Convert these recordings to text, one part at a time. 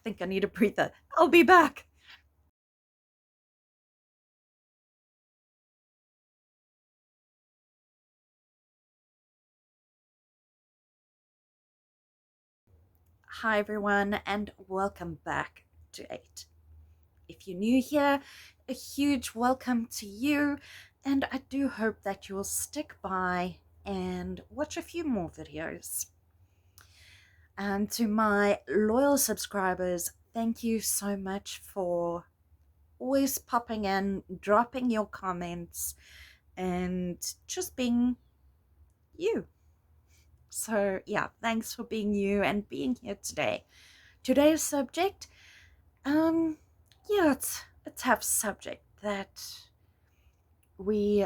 think I need a breather. I'll be back. Hi everyone, and welcome back to 8. If you're new here, a huge welcome to you, and I do hope that you will stick by and watch a few more videos. And to my loyal subscribers, thank you so much for always popping in, dropping your comments, and just being you. So yeah, thanks for being you and being here today. Today's subject, yeah, it's a tough subject that we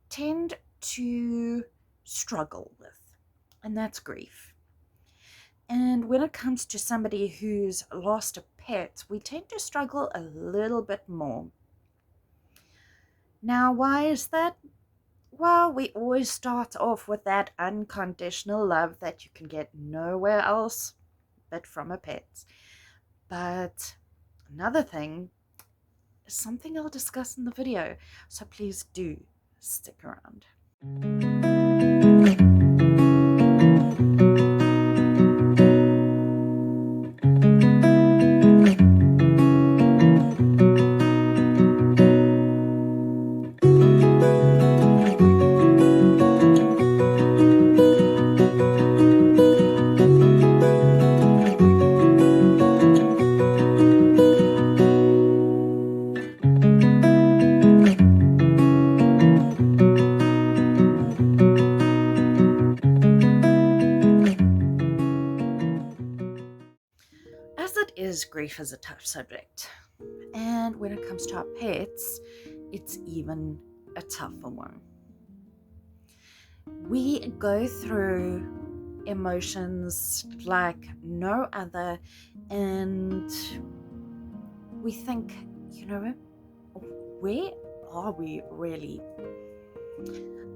tend to struggle with, and that's grief. And when it comes to somebody who's lost a pet, we tend to struggle a little bit more. Now, why is that? Well, we always start off with that unconditional love that you can get nowhere else but from a pet. But another thing is something I'll discuss in the video, so please do stick around. As it is, grief is a tough subject, and when it comes to our pets, it's even a tougher one. We go through emotions like no other, and we think, where are we really?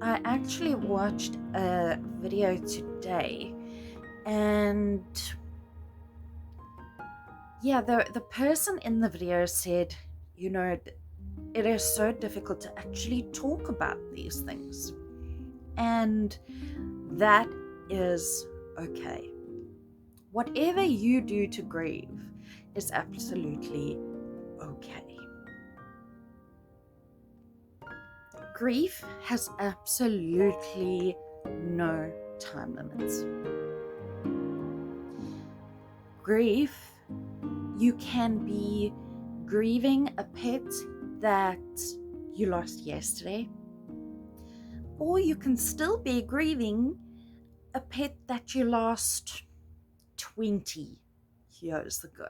I actually watched a video today, and yeah, the person in the video said, it is so difficult to actually talk about these things. And that is okay. Whatever you do to grieve is absolutely okay. Grief has absolutely no time limits. Grief, you can be grieving a pet that you lost yesterday, or you can still be grieving a pet that you lost 20 years ago.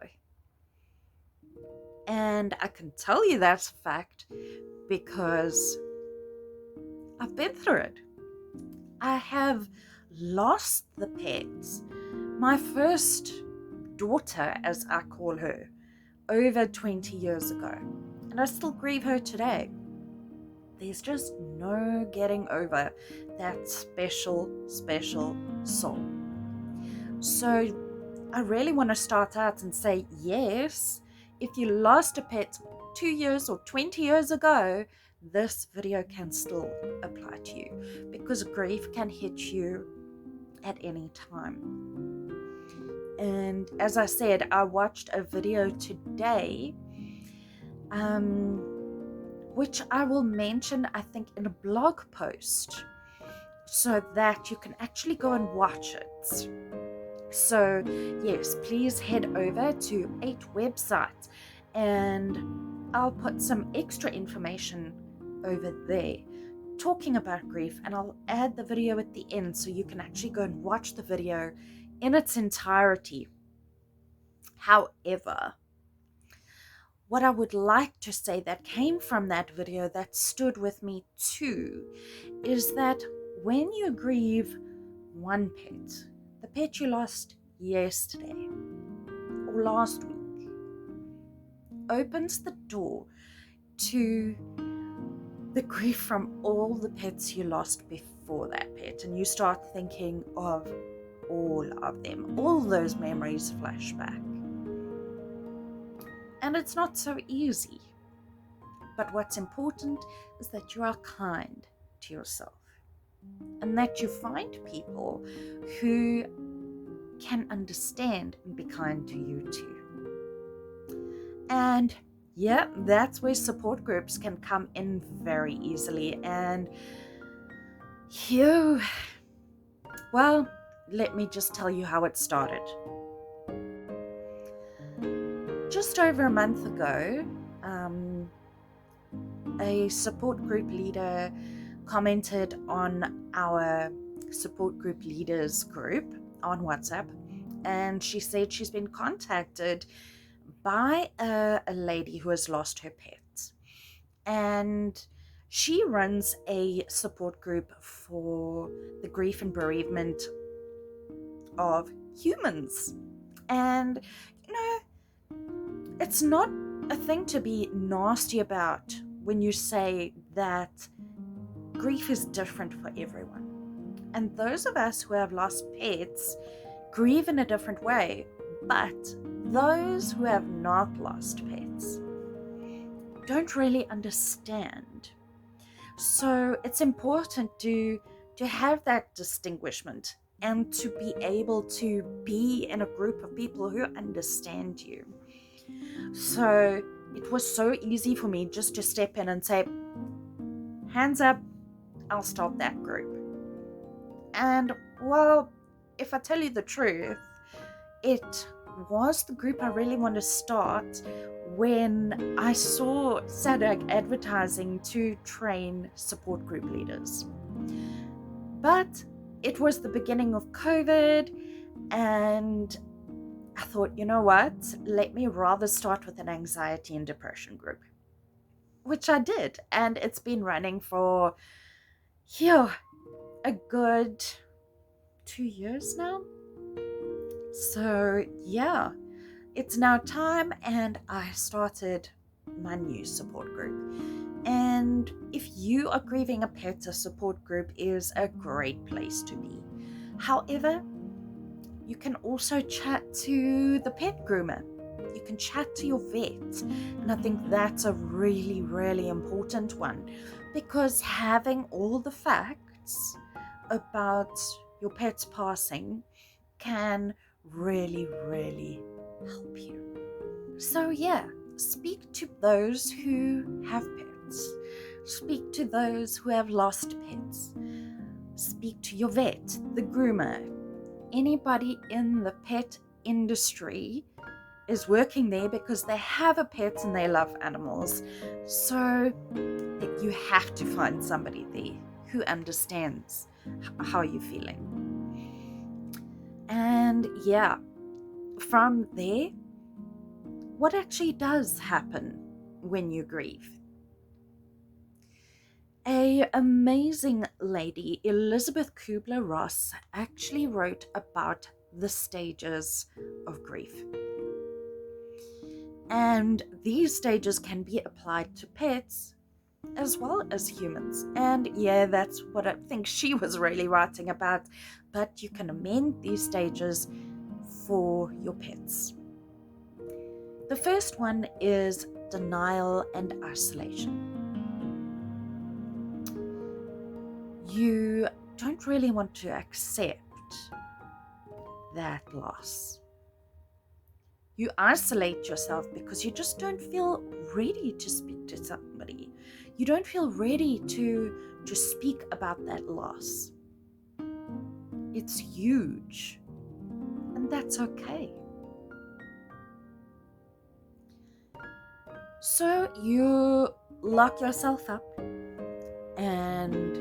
And I can tell you that's a fact because I've been through it. I have lost the pets. My first daughter, as I call her, over 20 years ago, and I still grieve her today. There's just no getting over that special soul. So I really want to start out and say, yes, if you lost a pet 2 years or 20 years ago, this video can still apply to you, because grief can hit you at any time. And as I said, I watched a video today, which I will mention, I think, in a blog post, so that you can actually go and watch it. So yes, please head over to 8 websites, and I'll put some extra information over there talking about grief, and I'll add the video at the end so you can actually go and watch the video in its entirety. However, what I would like to say that came from that video that stood with me too is that when you grieve one pet, the pet you lost yesterday or last week, opens the door to the grief from all the pets you lost before that pet, and you start thinking of all of them. All those memories flash back. And it's not so easy. But what's important is that you are kind to yourself and that you find people who can understand and be kind to you too. And yeah, that's where support groups can come in very easily. And well, let me just tell you how it started. Just over a month ago, a support group leader commented on our support group leaders group on WhatsApp, and she said she's been contacted by a lady who has lost her pet, and she runs a support group for the grief and bereavement of humans. And it's not a thing to be nasty about when you say that grief is different for everyone. And those of us who have lost pets grieve in a different way, but those who have not lost pets don't really understand. So it's important to have that distinguishment and to be able to be in a group of people who understand you. So it was so easy for me just to step in and say, hands up, I'll start that group. And well, if I tell you the truth, it was the group I really want to start when I saw SADAG advertising to train support group leaders. But it was the beginning of COVID, and I thought, you know what, let me rather start with an anxiety and depression group, which I did, and it's been running for a good 2 years now. So yeah, it's now time, and I started my new support group. And if you are grieving a pet, a support group is a great place to be. However, you can also chat to the pet groomer. You can chat to your vet. And I think that's a really, really important one, because having all the facts about your pet's passing can really, really help you. So yeah, speak to those who have pets. Speak to those who have lost pets. Speak to your vet, the groomer. Anybody in the pet industry is working there because they have a pet and they love animals. So you have to find somebody there who understands how you're feeling. And yeah, from there, what actually does happen when you grieve? An amazing lady, Elizabeth Kubler-Ross, actually wrote about the stages of grief. And these stages can be applied to pets as well as humans. And yeah, that's what I think she was really writing about. But you can amend these stages for your pets. The first one is denial and isolation. You don't really want to accept that loss. You isolate yourself because you just don't feel ready to speak to somebody. You don't feel ready to speak about that loss. It's huge, and that's okay. So you lock yourself up, and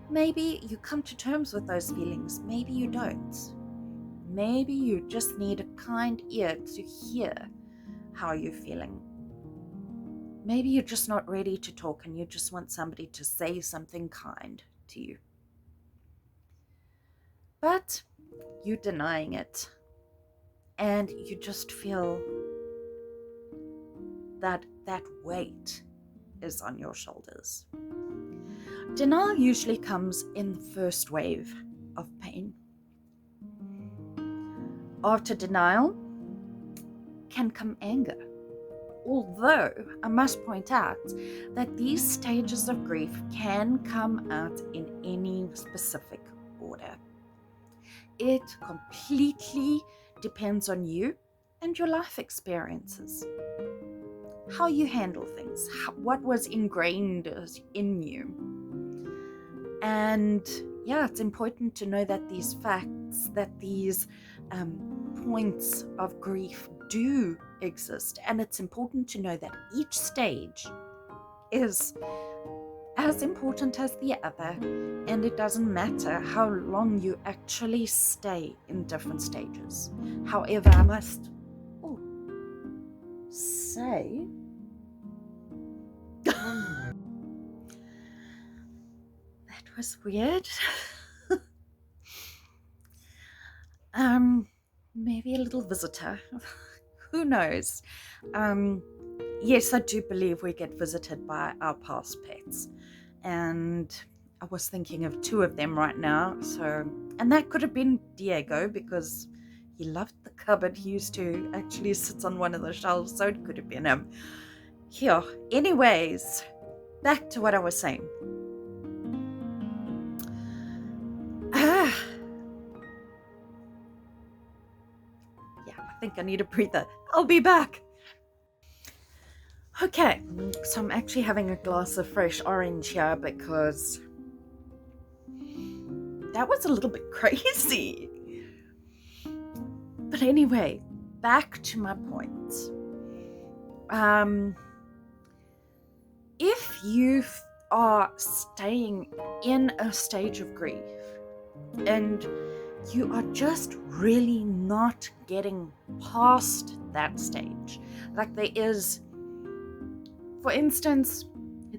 maybe you come to terms with those feelings, maybe you don't. Maybe you just need a kind ear to hear how you're feeling. Maybe you're just not ready to talk and you just want somebody to say something kind to you. But you're denying it, and you just feel that weight is on your shoulders. Denial usually comes in the first wave of pain. After denial, can come anger. Although I must point out that these stages of grief can come out in any specific order. It completely depends on you and your life experiences, how you handle things, what was ingrained in you. And yeah, it's important to know that these facts, that these points of grief do exist, and it's important to know that each stage is as important as the other, and it doesn't matter how long you actually stay in different stages. However, I must say that was weird. Maybe a little visitor. Who knows? Yes, I do believe we get visited by our past pets. And I was thinking of 2 of them right now. And that could have been Diego, because he loved the cupboard. He used to actually sit on one of the shelves, so it could have been him. Here. Anyways, back to what I was saying. I think I need a breather. I'll be back. Okay, so I'm actually having a glass of fresh orange here because that was a little bit crazy. But anyway, back to my point. If you are staying in a stage of grief and you are just really not getting past that stage, like there is, for instance,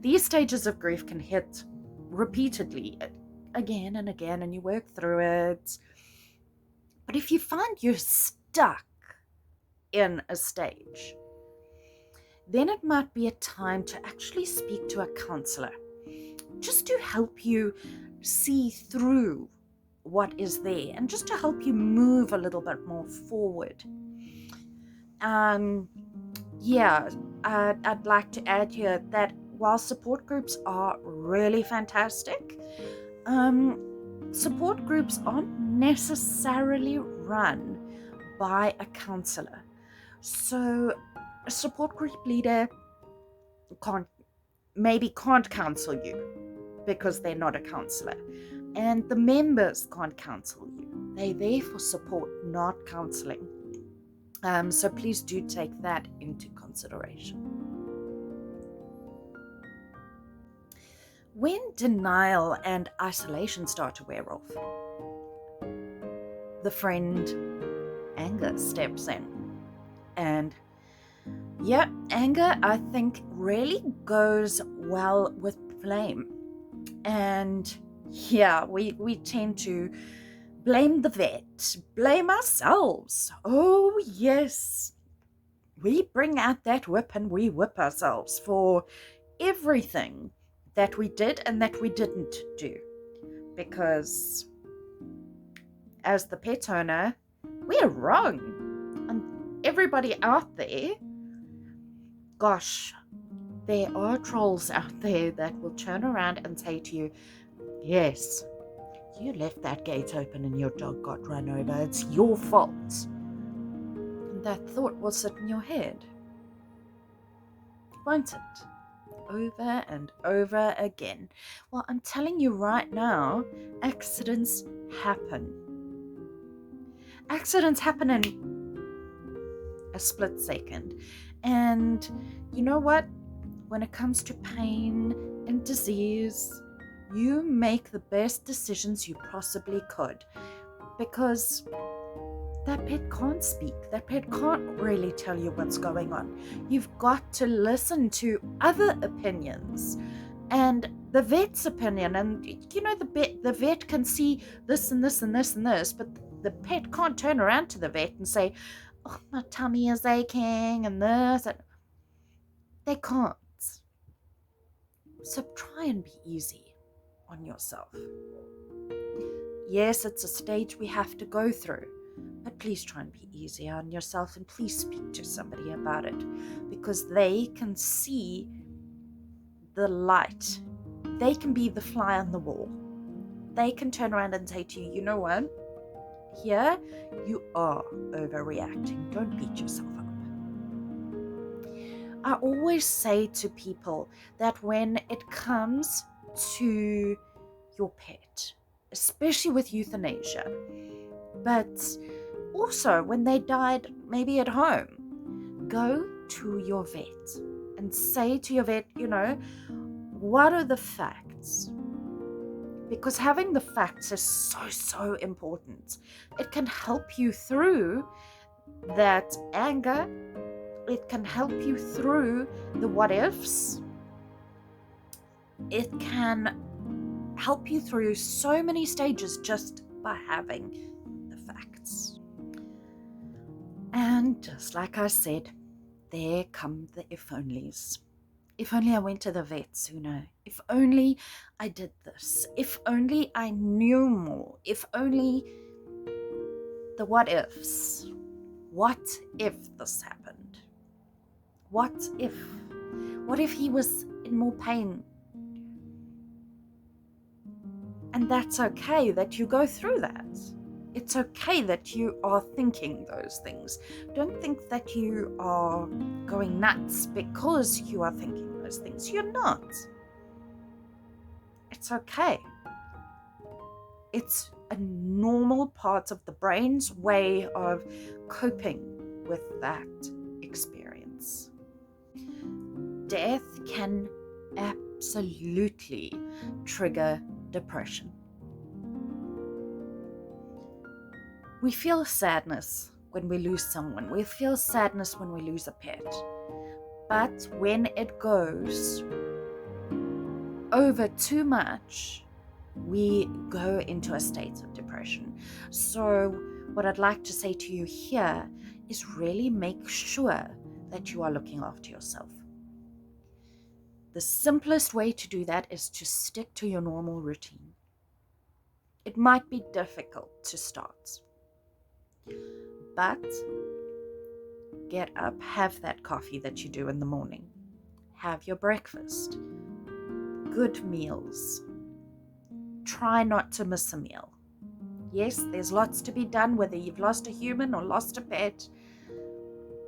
these stages of grief can hit repeatedly again and again, and you work through it. But if you find you're stuck in a stage, then it might be a time to actually speak to a counsellor, just to help you see through what is there and just to help you move a little bit more forward. I'd like to add here that while support groups are really fantastic, support groups aren't necessarily run by a counsellor. So a support group leader can't counsel you because they're not a counsellor. And the members can't counsel you. They're there for support, not counseling. So please do take that into consideration. When denial and isolation start to wear off, the friend anger steps in. And yeah, anger, I think, really goes well with blame. And yeah, we tend to blame the vet, blame ourselves. Oh, yes. We bring out that whip and we whip ourselves for everything that we did and that we didn't do. Because as the pet owner, we're wrong. And everybody out there, gosh, there are trolls out there that will turn around and say to you, yes, you left that gate open and your dog got run over. It's your fault. And that thought will sit in your head, won't it? Over and over again. Well, I'm telling you right now, accidents happen. Accidents happen in a split second. And you know what? When it comes to pain and disease, you make the best decisions you possibly could, because that pet can't speak. That pet can't really tell you what's going on. You've got to listen to other opinions and the vet's opinion. And you know, the vet can see this and this and this and this, but the pet can't turn around to the vet and say, oh, my tummy is aching and this. They can't. So try and be easy on yourself. Yes, it's a stage we have to go through, But please try and be easy on yourself, and please speak to somebody about it, because they can see the light. They can be the fly on the wall. They can turn around and say to you, you know what? Here, you are overreacting. Don't beat yourself up. I always say to people that when it comes to your pet, especially with euthanasia, but also when they died maybe at home, go to your vet and say to your vet, what are the facts? Because having the facts is so important. It can help you through that anger. It can help you through the what ifs. It can help you through so many stages just by having the facts. And just like I said, there come the if onlys. If only I went to the vet sooner. If only I did this. If only I knew more. If only the what ifs. What if this happened? What if? What if he was in more pain? And that's okay that you go through that. It's okay that you are thinking those things. Don't think that you are going nuts because you are thinking those things. You're not. It's okay. It's a normal part of the brain's way of coping with that experience. Death can absolutely trigger depression. We feel sadness when we lose someone. We feel sadness when we lose a pet. But when it goes over too much, we go into a state of depression. So what I'd like to say to you here is really make sure that you are looking after yourself. The simplest way to do that is to stick to your normal routine. It might be difficult to start, but get up, have that coffee that you do in the morning, have your breakfast, good meals. Try not to miss a meal. Yes, there's lots to be done, whether you've lost a human or lost a pet,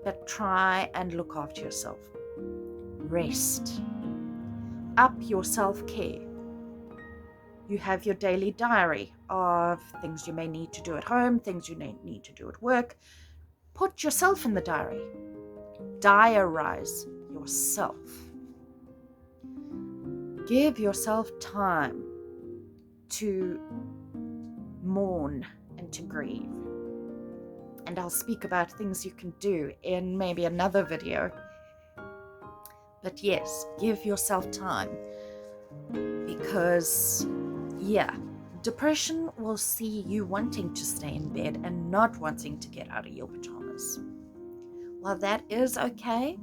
but try and look after yourself. Rest. Up your self-care. You have your daily diary of things you may need to do at home, things you need to do at work. Put yourself in the diary. Diarize yourself. Give yourself time to mourn and to grieve. And I'll speak about things you can do in maybe another video. But yes, give yourself time, because depression will see you wanting to stay in bed and not wanting to get out of your pajamas. While that is okay,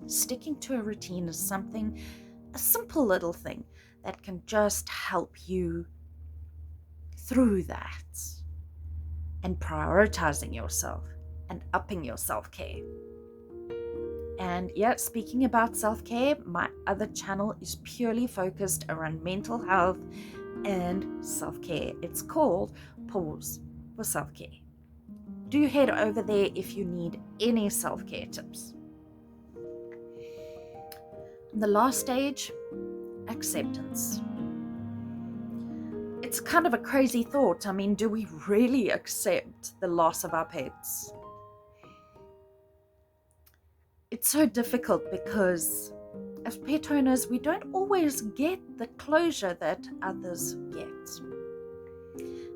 sticking to a routine is a simple little thing that can just help you through that, and prioritizing yourself and upping your self-care. And speaking about self-care, my other channel is purely focused around mental health and self-care. It's called Pause for Self-Care. Do head over there if you need any self-care tips. And the last stage, acceptance. It's kind of a crazy thought. I mean, do we really accept the loss of our pets? It's so difficult because as pet owners, we don't always get the closure that others get.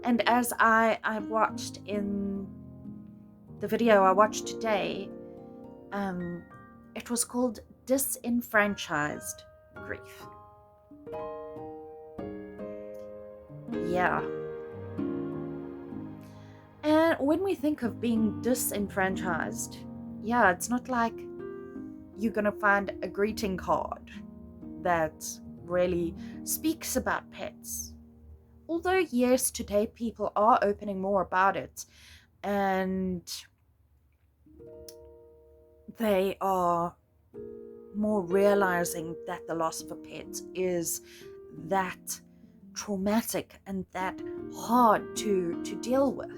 And as I watched in the video I watched today, it was called Disenfranchised Grief. Yeah. And when we think of being disenfranchised, it's not like you're going to find a greeting card that really speaks about pets. Although, yes, today people are opening more about it, and they are more realizing that the loss of a pet is that traumatic and that hard to deal with.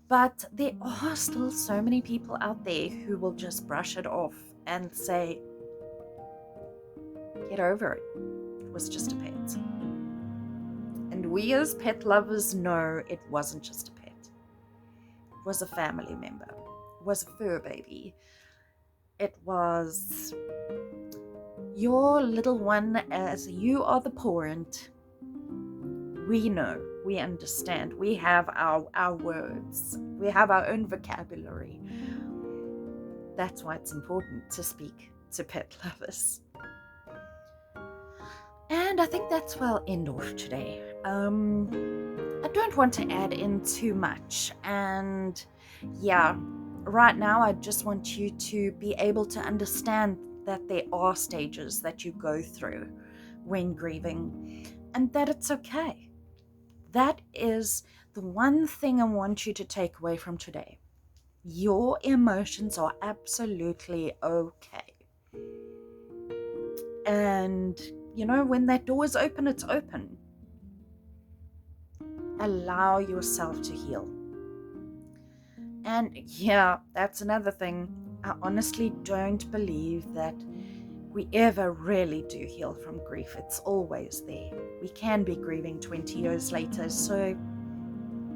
But there are still so many people out there who will just brush it off and say, get over it. It was just a pet. And we as pet lovers know it wasn't just a pet. It was a family member. It was a fur baby. It was your little one, as you are the pawrent. We know, we understand, we have our words, we have our own vocabulary. That's why it's important to speak to pet lovers. And I think that's where I'll end off today. I don't want to add in too much, and yeah, right now I just want you to be able to understand that there are stages that you go through when grieving, and that it's okay. That is the one thing I want you to take away from today. Your emotions are absolutely okay. And, when that door is open, it's open. Allow yourself to heal. And yeah, that's another thing. I honestly don't believe that we ever really do heal from grief. It's always there. We can be grieving 20 years later. So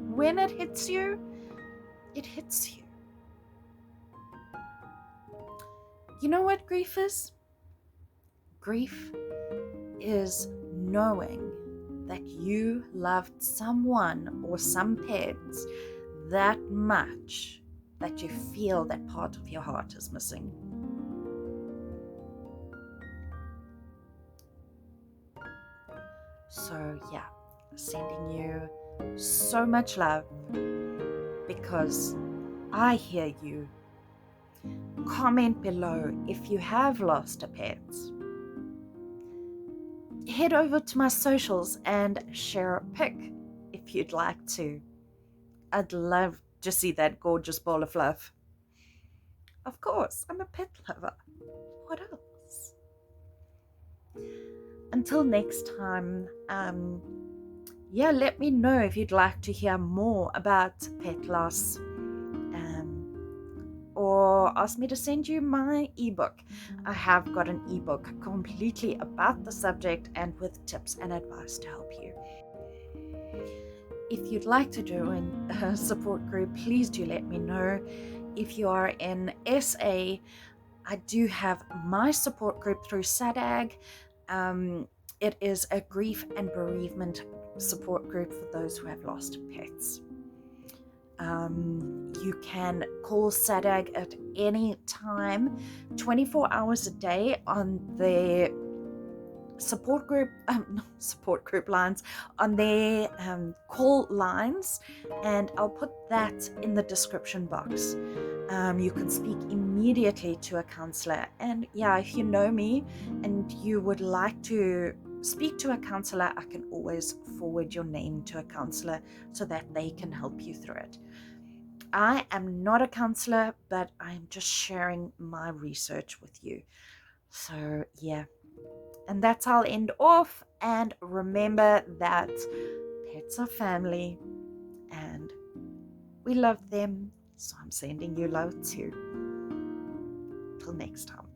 when it hits you, it hits you. You know what grief is? Grief is knowing that you loved someone or some pets that much that you feel that part of your heart is missing. So yeah, sending you so much love because I hear you. Comment below if you have lost a pet. Head over to my socials and share a pic if you'd like to. I'd love to see that gorgeous ball of fluff. Of course, I'm a pet lover. What else? Until next time, let me know if you'd like to hear more about pet loss, or ask me to send you my ebook. I have got an ebook completely about the subject and with tips and advice to help you. If you'd like to join a support group, please do let me know. If you are in SA, I do have my support group through SADAG. It is a grief and bereavement support group for those who have lost pets. You can call SADAG at any time, 24 hours a day on their support group lines, on their call lines, and I'll put that in the description box. You can speak immediately to a counsellor, and if you know me and you would like to speak to a counsellor, I can always forward your name to a counsellor so that they can help you through it. I am not a counsellor, but I'm just sharing my research with you. So and that's how I'll end off. And remember that pets are family and we love them. So I'm sending you love too. Till next time.